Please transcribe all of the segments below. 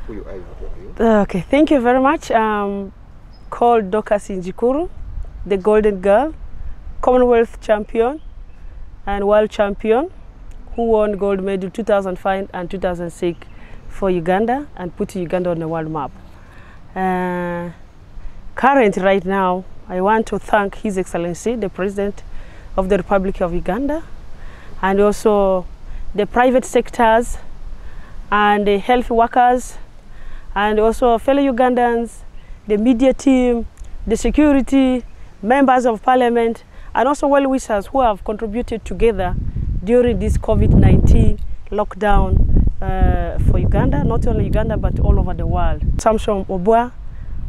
who you are. Okay, thank you very much. Called Docus Inzikuru, the Golden Girl, Commonwealth champion and world champion, who won gold medal 2005 and 2006 for Uganda and put Uganda on the world map. Currently, right now, I want to thank His Excellency, the President of the Republic of Uganda, and also the private sectors and the health workers, and also fellow Ugandans, the media team, the security, members of parliament, and also well-wishers who have contributed together during this COVID-19 lockdown for Uganda, not only Uganda, but all over the world. Samson Obua,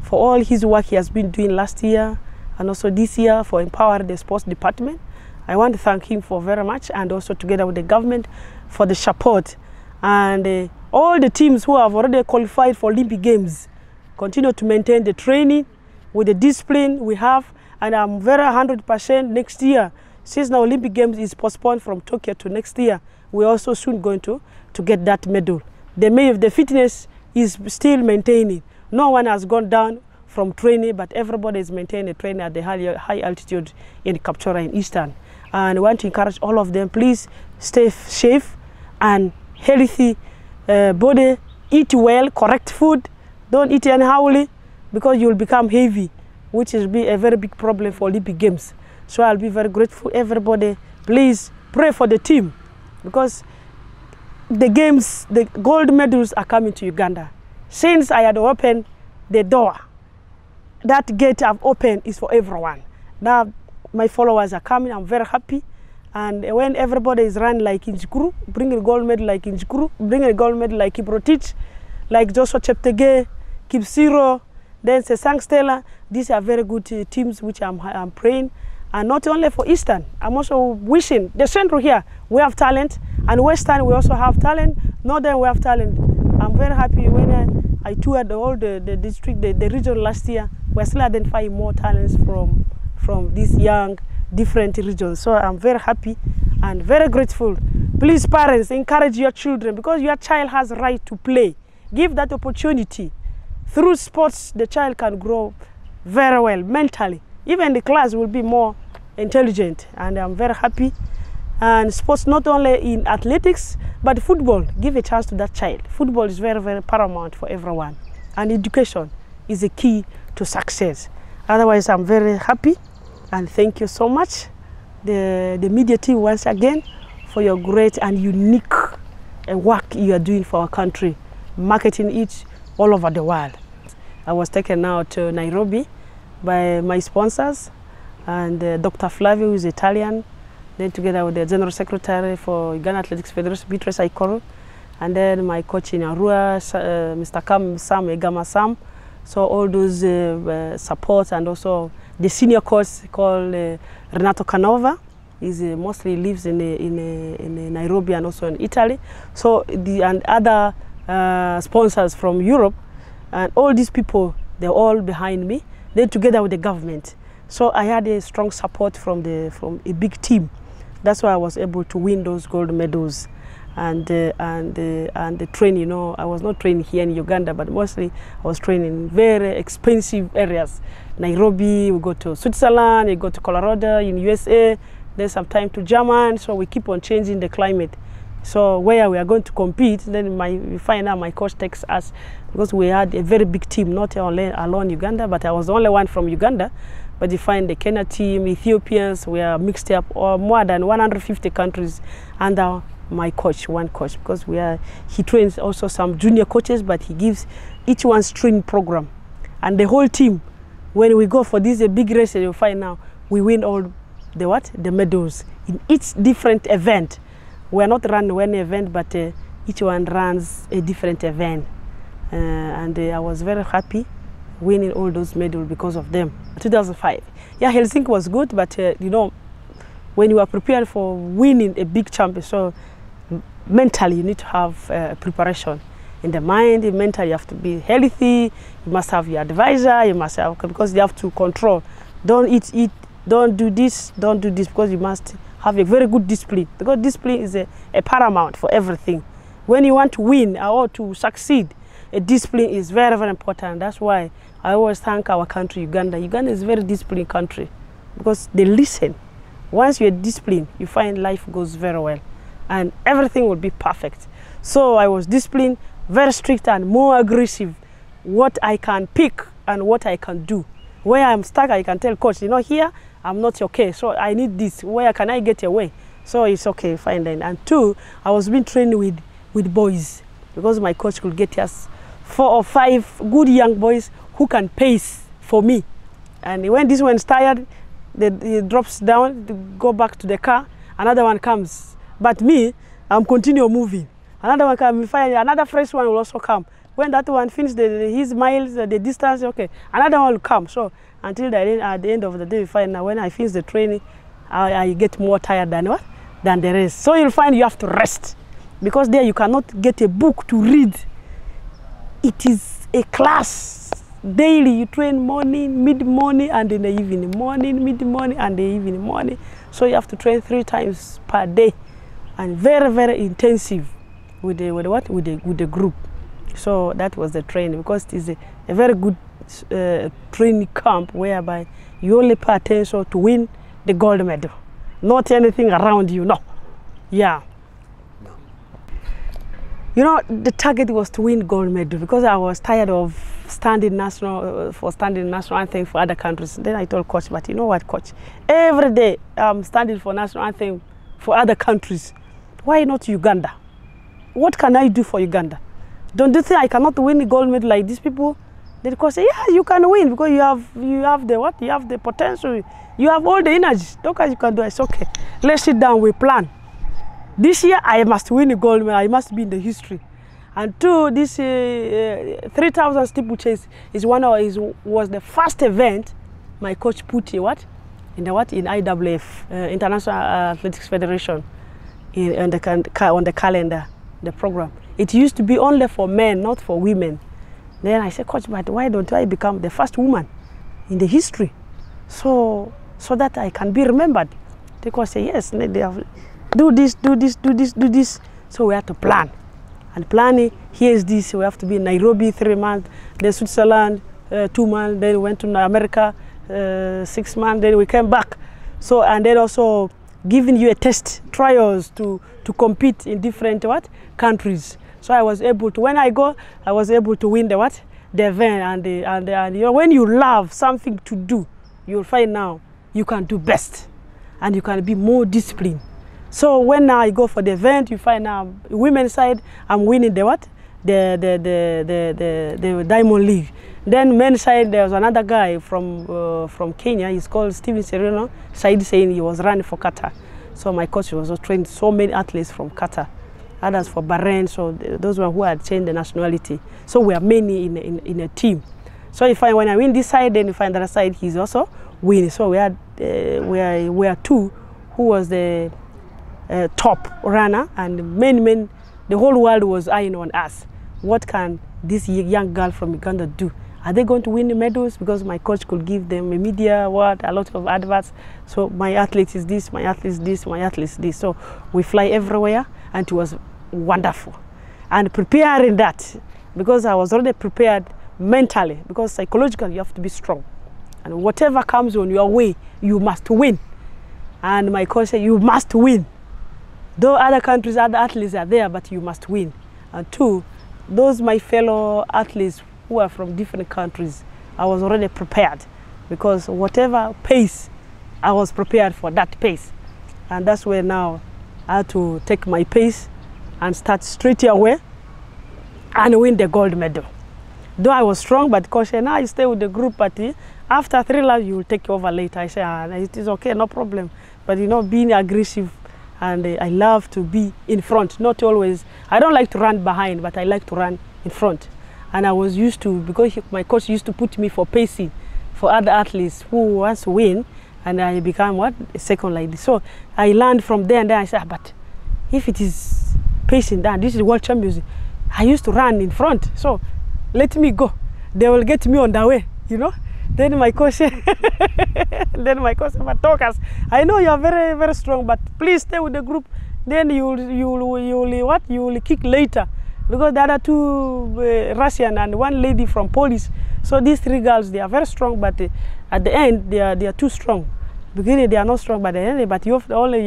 for all his work he has been doing last year and also this year for empowering the sports department. I want to thank him for very much, and also together with the government for the support. And all the teams who have already qualified for Olympic Games continue to maintain the training with the discipline we have. And I'm very 100% next year, since the Olympic Games is postponed from Tokyo to next year, we're also soon going to get that medal. The fitness is still maintaining. No one has gone down from training, but everybody is maintaining training at the high altitude in Kapchora in Eastern. And I want to encourage all of them, please stay safe and healthy body, eat well, correct food, don't eat anyhowly, because you'll become heavy, which will be a very big problem for Olympic Games. So I'll be very grateful, everybody. Please pray for the team, because the games, the gold medals are coming to Uganda. Since I had opened the door, that gate I've opened is for everyone. Now my followers are coming, I'm very happy. And when everybody is run like Inzikuru, bring a gold medal like Inzikuru, bring a gold medal like Kiprotich, like Joshua Cheptegei, Kipsiro, then Sesang Stella, these are very good teams which I'm praying. And not only for Eastern, I'm also wishing the Central here, we have talent, and Western we also have talent, Northern we have talent. I'm very happy when I toured all the district, the region last year, we're still identifying more talents from these young, different regions. So I'm very happy and very grateful. Please, parents, encourage your children, because your child has a right to play. Give that opportunity. Through sports, the child can grow very well mentally. Even the class will be more intelligent, and I'm very happy. And sports, not only in athletics, but football, give a chance to that child. Football is very, very paramount for everyone. And education is a key to success. Otherwise, I'm very happy, and thank you so much, the media team, once again, for your great and unique work you are doing for our country, marketing it all over the world. I was taken now to Nairobi by my sponsors, and Dr. Flavio, who is Italian, then together with the General Secretary for Uganda Athletics Federation, Docus Inzikuru, and then my coach in Arua, Mr. Sam Egama. So all those support, and also the senior coach called Renato Canova, is mostly lives in Nairobi and also in Italy. So and other sponsors from Europe, and all these people, they're all behind me. Then together with the government. So I had a strong support from a big team. That's why I was able to win those gold medals. And the train, you know, I was not training here in Uganda, but mostly I was training in very expensive areas. Nairobi, we go to Switzerland, we go to Colorado in USA, then sometime to Germany. So we keep on changing the climate. So where we are going to compete, then we find out my coach takes us, because we had a very big team, not only alone Uganda, but I was the only one from Uganda. But you find the Kenya team, Ethiopians, we are mixed up, or more than 150 countries under my coach, one coach, because he trains also some junior coaches, but he gives each one's training program. And the whole team, when we go for this big race, you'll find now, we win all the medals in each different event. We are not running one event, but each one runs a different event. And I was very happy winning all those medals because of them. 2005. Yeah, Helsinki was good, but you know, when you are prepared for winning a big championship, so mentally you need to have preparation. In the mind, mentally you have to be healthy, you must have your advisor, you must have, because you have to control. Don't eat, don't do this, because you must have a very good discipline, because discipline is a paramount for everything. When you want to win or to succeed, discipline is very, very important. That's why I always thank our country, Uganda. Uganda is a very disciplined country because they listen. Once you're disciplined, you find life goes very well and everything will be perfect. So I was disciplined, very strict and more aggressive. What I can pick and what I can do. Where I'm stuck, I can tell coach, you know, here I'm not okay, so I need this. Where can I get away? So it's okay, fine then. And two, I was being trained with boys because my coach could get us 4 or 5 good young boys who can pace for me. And when this one's tired, he drops down, to go back to the car, another one comes. But me, I'm continue moving. Another one comes, another fresh one will also come. When that one finishes his miles, the distance, okay, another one will come. So until at the end of the day, we find now when I finish the training, I get more tired than what? Than the rest. So you'll find you have to rest because there you cannot get a book to read. It is a class. Daily you train morning, mid-morning, and in the evening. Morning, mid-morning, and the evening morning. So you have to train 3 times per day, and very, very intensive with the group. So that was the training because it is a very good training camp whereby you only pay attention to win the gold medal, not anything around you. No, yeah. No. You know, the target was to win gold medal because I was tired of standing national anthem for other countries. Then I told coach, but you know what, coach? Every day I'm standing for national anthem for other countries. Why not Uganda? What can I do for Uganda? Don't you think I cannot win the gold medal like these people? Then coach say, yeah, you can win because you have the what? You have the potential. You have all the energy. Docus, you can do it. It's okay. Let's sit down. We plan. This year I must win the gold medal. I must be in the history. And two, this 3,000 steeplechase was the first event my coach put in IAAF, International Athletics Federation, on the calendar, the program. It used to be only for men, not for women. Then I said, coach, but why don't I become the first woman in the history, so that I can be remembered? The coach said, yes, they have, do this, do this, do this, do this. So we have to plan. And planning, here's this, we have to be in Nairobi 3 months, then Switzerland 2 months, then we went to America 6 months, then we came back. So, and then also giving you a test, trials to compete in different countries. So I was able to, when I go, I was able to win the event, and you know, when you love something to do, you'll find now you can do best, and you can be more disciplined. So when I go for the event, you find now women's side, I'm winning the Diamond League. Then men's side, there was another guy from Kenya. He's called Steven Sereno. Said saying he was running for Qatar. So my coach was trained so many athletes from Qatar, others for Bahrain. So those were who had changed the nationality. So we are many in a team. So you find when I win this side, then you find the other side he's also winning. So we had we are 2 who was the top runner, and the whole world was eyeing on us. What can this young girl from Uganda do? Are they going to win the medals? Because my coach could give them a media, a lot of adverts. So my athlete is this, my athlete is this, my athlete is this. So we fly everywhere, and it was wonderful. And preparing that, because I was already prepared mentally, because psychologically you have to be strong. And whatever comes on your way, you must win. And my coach said, you must win. Though other countries, other athletes are there, but you must win. And 2, those my fellow athletes who are from different countries, I was already prepared, because whatever pace, I was prepared for that pace. And that's where now I had to take my pace and start straight away and win the gold medal. Though I was strong, but coach said, now you stay with the group party. After 3 laps, you will take over later. I said, it is okay, no problem. But you know, being aggressive, and I love to be in front, not always. I don't like to run behind, but I like to run in front. And I was used to, because my coach used to put me for pacing for other athletes who wants to win, and I became a second like this. So I learned from there, and then I said, but if it is pacing down, this is World Champions, I used to run in front, so let me go. They will get me on the way, you know. Then my coach said, but Docus, I know you are very, very strong, but please stay with the group. Then you will kick later. because there are two Russian and one lady from Polish. So these 3 girls, they are very strong, but at the end, they are too strong. Beginning, they are not strong, but at the end, but you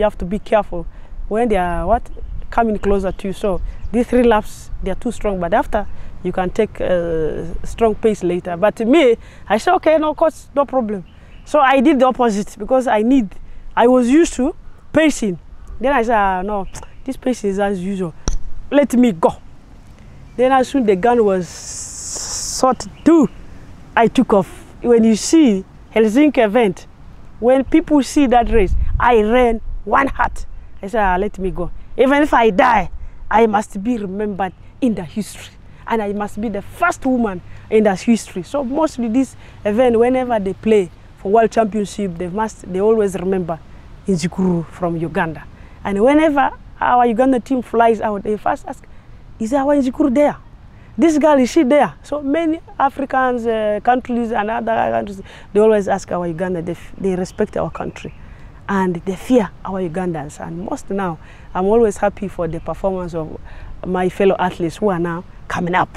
have to be careful when they are coming closer to you. So these 3 laps, they are too strong, but after, you can take a strong pace later. But me, I said, okay, no, coach, no problem. So I did the opposite because I was used to pacing. Then I said, no, this pace is as usual. Let me go. Then as soon as the gun was sorted too, I took off. When you see Helsinki event, when people see that race, I ran 1 heart. I said, let me go. Even if I die, I must be remembered in the history. And I must be the first woman in that history. So mostly this event, whenever they play for World Championship, they always remember Inzikuru from Uganda. And whenever our Uganda team flies out, they first ask, is our Inzikuru there? This girl, is she there? So many Africans, countries and other countries, they always ask our Uganda, they respect our country. And they fear our Ugandans. And most now, I'm always happy for the performance of my fellow athletes who are now coming up.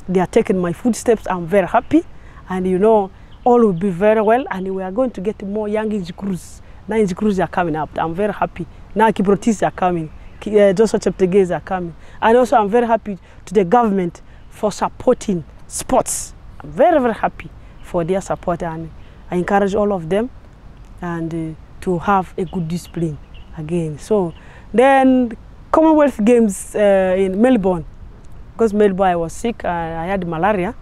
They are taking my footsteps. I'm very happy. And you know, all will be very well. And we are going to get more young Inzikurus. Now Inzikurus are coming up. I'm very happy. Now Kiprotis are coming. Joshua Cheptegei are coming. And also I'm very happy to the government for supporting sports. I'm very, very happy for their support. And I encourage all of them and to have a good discipline again. So then Commonwealth Games in Melbourne, because Melbourne I was sick, I had malaria,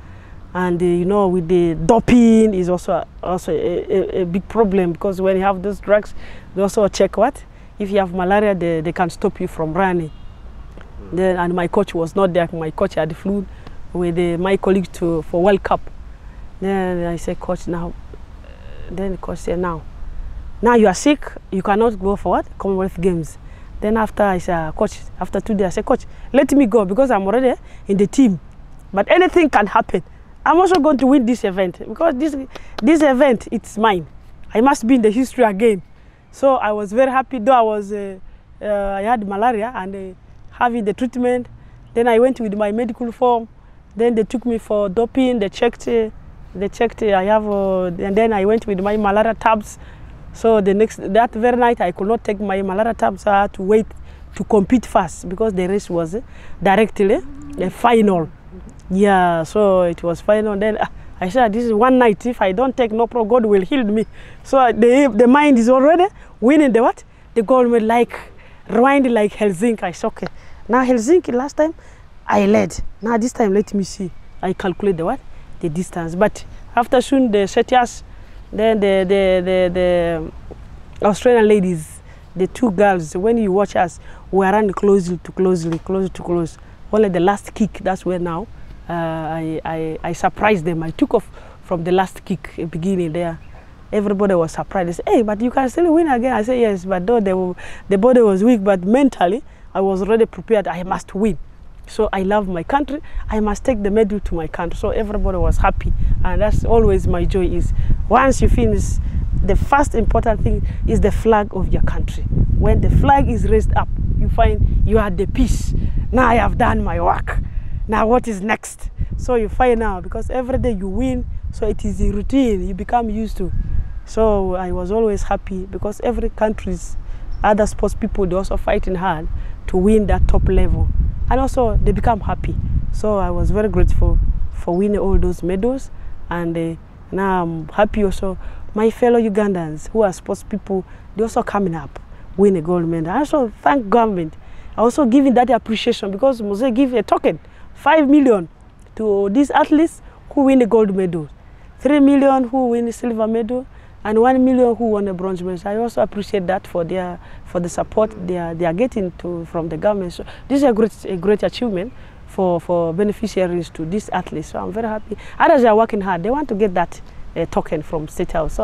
and you know, with the doping is also a big problem, because when you have those drugs, they also check what? If you have malaria, they can stop you from running. Then, and my coach was not there. My coach had flew with my colleagues for World Cup. Then I said, coach, now. Then the coach said, now you are sick, you cannot go for what? Commonwealth Games. Then after I said, coach, after 2 days, I said, coach, let me go because I'm already in the team. But anything can happen. I'm also going to win this event because this event, it's mine. I must be in the history again. So I was very happy, though I had malaria and having the treatment. Then I went with my medical form. Then they took me for doping. They checked. I have, and then I went with my malaria tabs. So that very night I could not take my malaria tabs. So I had to wait to compete fast because the race was directly the final. Yeah, so it was final. Then I said, this is one night. If I don't take no problem, God will heal me. So the mind is already winning the what? The gold medal, like rewind like Helsinki. I said, okay. Now Helsinki last time I led. Now this time let me see. I calculate the what? The distance. But after soon they set us. Then the Australian ladies, the 2 girls, when you watch us, we are running closer to close. Only the last kick, that's where now I surprised them. I took off from the last kick beginning there. Everybody was surprised. They said, hey, but you can still win again. I said, yes, but though the body was weak, but mentally I was already prepared. I must win. So I love my country. I must take the medal to my country. So everybody was happy. And that's always my joy is once you finish, the first important thing is the flag of your country. When the flag is raised up, you find you are the peace. Now I have done my work. Now what is next? So you find out because every day you win. So it is a routine you become used to. So I was always happy because every country's other sports people, they also fighting hard to win that top level. And also they become happy. So I was very grateful for winning all those medals. And now I'm happy also. My fellow Ugandans who are sports people, they also coming up, win a gold medal. I also thank government. I also giving that appreciation because Mose give a token, 5 million to these athletes who win the gold medal, 3 million who win the silver medal, and 1 million who won a bronze medal. I also appreciate that for the support they are getting from the government. So this is a great achievement for beneficiaries to these athletes. So I'm very happy. Others are working hard. They want to get that token from State House. So